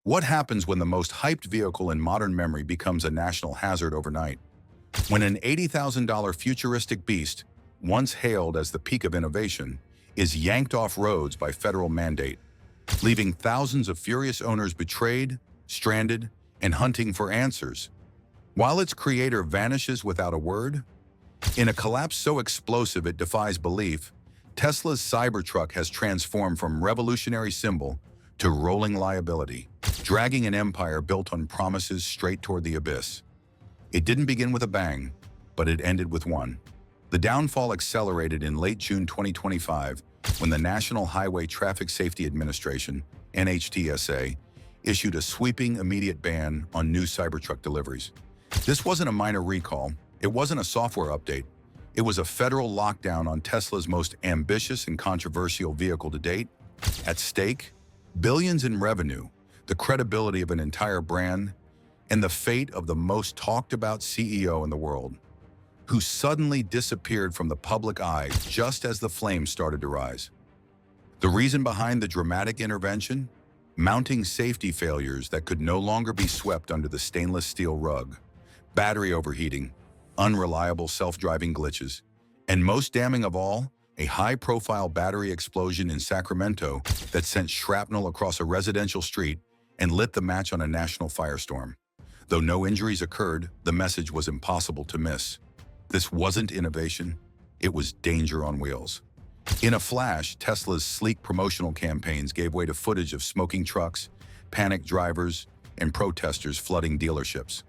What happens when the most hyped vehicle in modern memory becomes a national hazard overnight? When an $80,000 futuristic beast, once hailed as the peak of innovation, is yanked off roads by federal mandate, leaving thousands of furious owners betrayed, stranded, and hunting for answers. While its creator vanishes without a word, in a collapse so explosive it defies belief, Tesla's Cybertruck has transformed from revolutionary symbol to rolling liability, dragging an empire built on promises straight toward the abyss. It didn't begin with a bang, but it ended with one. The downfall accelerated in late June 2025 when the National Highway Traffic Safety Administration, NHTSA, issued a sweeping immediate ban on new Cybertruck deliveries. This wasn't a minor recall. It wasn't a software update. It was a federal lockdown on Tesla's most ambitious and controversial vehicle to date. At stake, billions in revenue, the credibility of an entire brand, and the fate of the most talked about CEO in the world, who suddenly disappeared from the public eye just as the flames started to rise. The reason behind the dramatic intervention? Mounting safety failures that could no longer be swept under the stainless steel rug, battery overheating, unreliable self-driving glitches, and most damning of all, a high-profile battery explosion in Sacramento that sent shrapnel across a residential street and lit the match on a national firestorm. Though no injuries occurred, the message was impossible to miss. This wasn't innovation, it was danger on wheels. In a flash, Tesla's sleek promotional campaigns gave way to footage of smoking trucks, panicked drivers, and protesters flooding dealerships.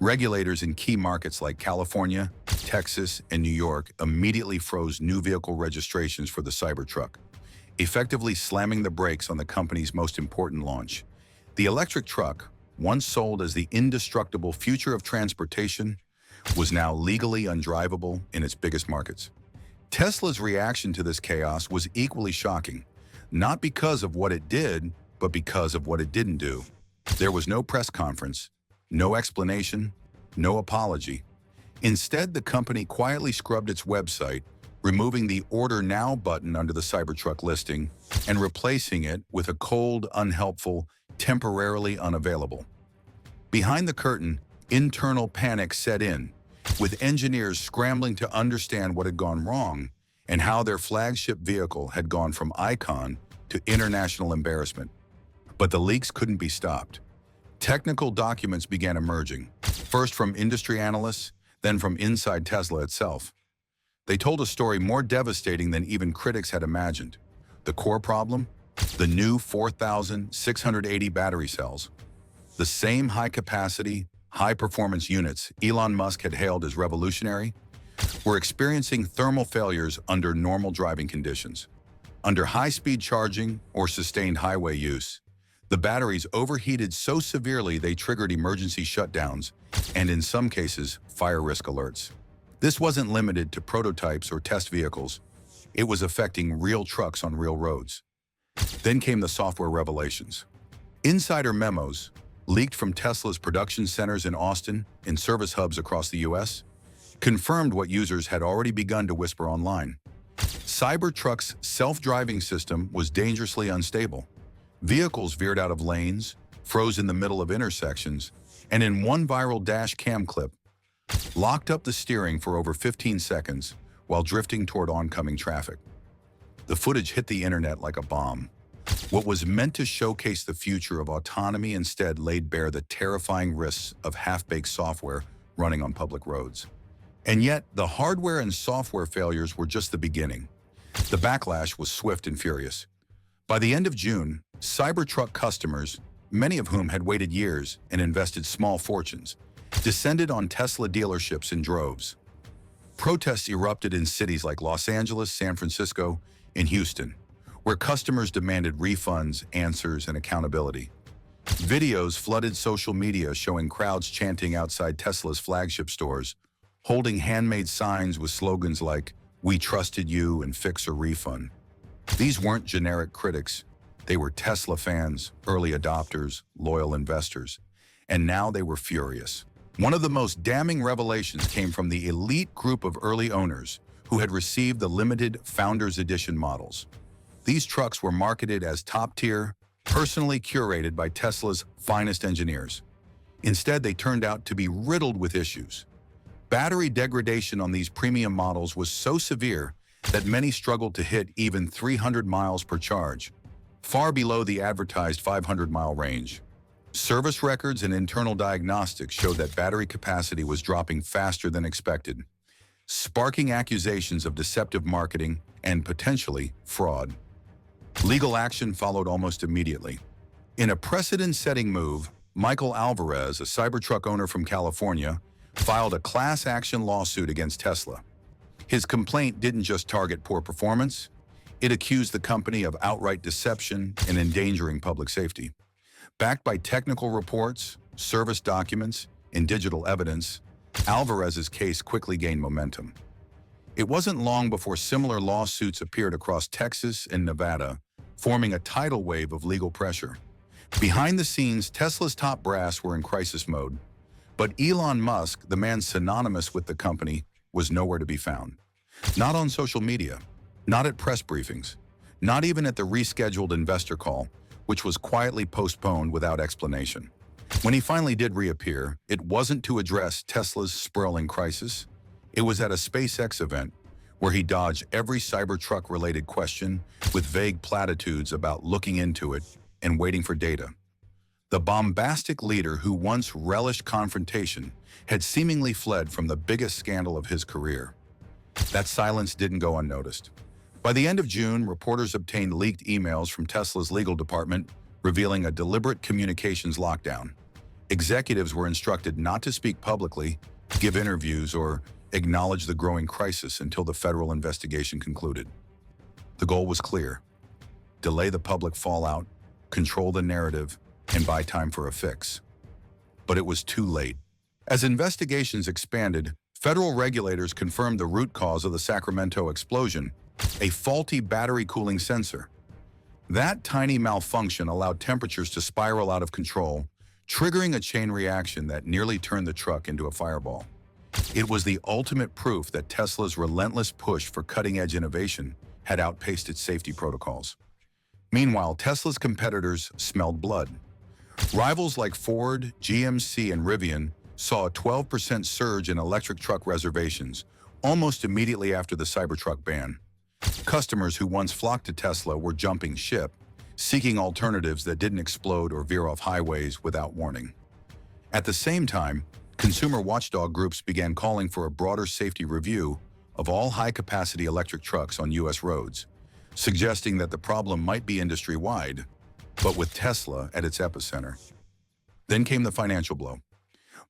Regulators in key markets like California, Texas, and New York immediately froze new vehicle registrations for the Cybertruck, effectively slamming the brakes on the company's most important launch. The electric truck, once sold as the indestructible future of transportation, was now legally undrivable in its biggest markets. Tesla's reaction to this chaos was equally shocking, not because of what it did, but because of what it didn't do. There was no press conference, no explanation, no apology. Instead, the company quietly scrubbed its website, removing the Order Now button under the Cybertruck listing and replacing it with a cold, unhelpful, temporarily unavailable. Behind the curtain, internal panic set in, with engineers scrambling to understand what had gone wrong and how their flagship vehicle had gone from icon to international embarrassment. But the leaks couldn't be stopped. Technical documents began emerging, first from industry analysts, then from inside Tesla itself. They told a story more devastating than even critics had imagined. The core problem? The new 4,680 battery cells. The same high-capacity, high-performance units Elon Musk had hailed as revolutionary were experiencing thermal failures under normal driving conditions. Under high-speed charging or sustained highway use, the batteries overheated so severely they triggered emergency shutdowns and, in some cases, fire risk alerts. This wasn't limited to prototypes or test vehicles. It was affecting real trucks on real roads. Then came the software revelations. Insider memos, leaked from Tesla's production centers in Austin and service hubs across the US, confirmed what users had already begun to whisper online. Cybertruck's self-driving system was dangerously unstable. Vehicles veered out of lanes, froze in the middle of intersections, and in one viral dash cam clip, locked up the steering for over 15 seconds while drifting toward oncoming traffic. The footage hit the internet like a bomb. What was meant to showcase the future of autonomy instead laid bare the terrifying risks of half-baked software running on public roads. And yet, the hardware and software failures were just the beginning. The backlash was swift and furious. By the end of June, Cybertruck customers, many of whom had waited years and invested small fortunes, descended on Tesla dealerships in droves. Protests erupted in cities like Los Angeles, San Francisco, and Houston, where customers demanded refunds, answers, and accountability. Videos flooded social media showing crowds chanting outside Tesla's flagship stores, holding handmade signs with slogans like, "We trusted you" and "Fix or refund." These weren't generic critics. They were Tesla fans, early adopters, loyal investors. And now they were furious. One of the most damning revelations came from the elite group of early owners who had received the limited Founders Edition models. These trucks were marketed as top-tier, personally curated by Tesla's finest engineers. Instead, they turned out to be riddled with issues. Battery degradation on these premium models was so severe that many struggled to hit even 300 miles per charge, far below the advertised 500-mile range. Service records and internal diagnostics showed that battery capacity was dropping faster than expected, sparking accusations of deceptive marketing and potentially fraud. Legal action followed almost immediately. In a precedent-setting move, Michael Alvarez, a Cybertruck owner from California, filed a class action lawsuit against Tesla. His complaint didn't just target poor performance, it accused the company of outright deception and endangering public safety. Backed by technical reports, service documents, and digital evidence, Alvarez's case quickly gained momentum. It wasn't long before similar lawsuits appeared across Texas and Nevada, forming a tidal wave of legal pressure. Behind the scenes, Tesla's top brass were in crisis mode. But Elon Musk, the man synonymous with the company, was nowhere to be found. Not on social media, not at press briefings, not even at the rescheduled investor call, which was quietly postponed without explanation. When he finally did reappear, it wasn't to address Tesla's sprawling crisis. It was at a SpaceX event where he dodged every Cybertruck-related question with vague platitudes about looking into it and waiting for data. The bombastic leader who once relished confrontation had seemingly fled from the biggest scandal of his career. That silence didn't go unnoticed. By the end of June, reporters obtained leaked emails from Tesla's legal department revealing a deliberate communications lockdown. Executives were instructed not to speak publicly, give interviews, or acknowledge the growing crisis until the federal investigation concluded. The goal was clear: delay the public fallout, control the narrative, and buy time for a fix. But it was too late. As investigations expanded, federal regulators confirmed the root cause of the Sacramento explosion: a faulty battery cooling sensor. That tiny malfunction allowed temperatures to spiral out of control, triggering a chain reaction that nearly turned the truck into a fireball. It was the ultimate proof that Tesla's relentless push for cutting-edge innovation had outpaced its safety protocols. Meanwhile, Tesla's competitors smelled blood. Rivals like Ford, GMC, and Rivian saw a 12% surge in electric truck reservations almost immediately after the Cybertruck ban. Customers who once flocked to Tesla were jumping ship, seeking alternatives that didn't explode or veer off highways without warning. At the same time, consumer watchdog groups began calling for a broader safety review of all high-capacity electric trucks on U.S. roads, suggesting that the problem might be industry-wide, but with Tesla at its epicenter. Then came the financial blow.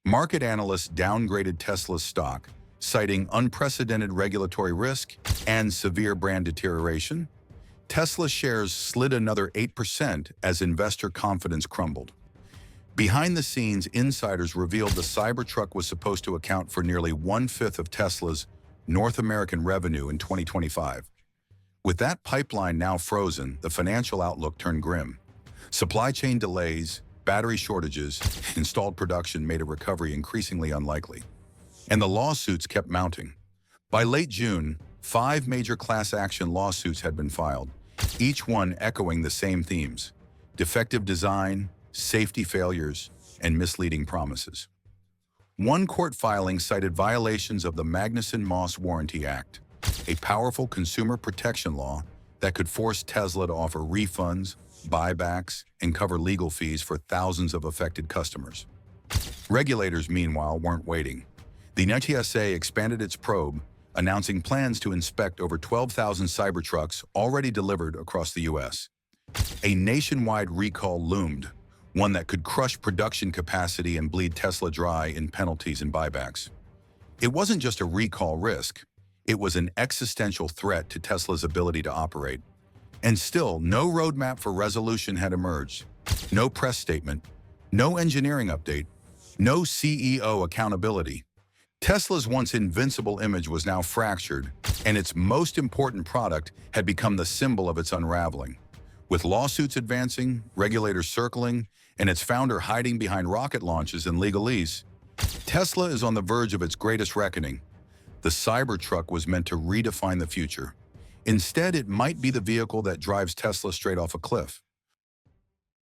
Market analysts downgraded Tesla's stock, citing unprecedented regulatory risk and severe brand deterioration. Tesla shares slid another 8% as investor confidence crumbled. Behind the scenes, insiders revealed the Cybertruck was supposed to account for nearly 1/5 of Tesla's North American revenue in 2025. With that pipeline now frozen, the financial outlook turned grim. Supply chain delays, battery shortages, installed production made a recovery increasingly unlikely. And the lawsuits kept mounting. By late June, 5 major class action lawsuits had been filed, each one echoing the same themes: defective design, safety failures, and misleading promises. One court filing cited violations of the Magnuson-Moss Warranty Act, a powerful consumer protection law that could force Tesla to offer refunds, buybacks, and cover legal fees for thousands of affected customers. Regulators, meanwhile, weren't waiting. The NHTSA expanded its probe, announcing plans to inspect over 12,000 Cybertrucks already delivered across the U.S. A nationwide recall loomed, one that could crush production capacity and bleed Tesla dry in penalties and buybacks. It wasn't just a recall risk, it was an existential threat to Tesla's ability to operate. And still, no roadmap for resolution had emerged. No press statement, no engineering update, no CEO accountability. Tesla's once invincible image was now fractured, and its most important product had become the symbol of its unraveling. With lawsuits advancing, regulators circling, and its founder hiding behind rocket launches and legalese, Tesla is on the verge of its greatest reckoning. The Cybertruck was meant to redefine the future. Instead, it might be the vehicle that drives Tesla straight off a cliff.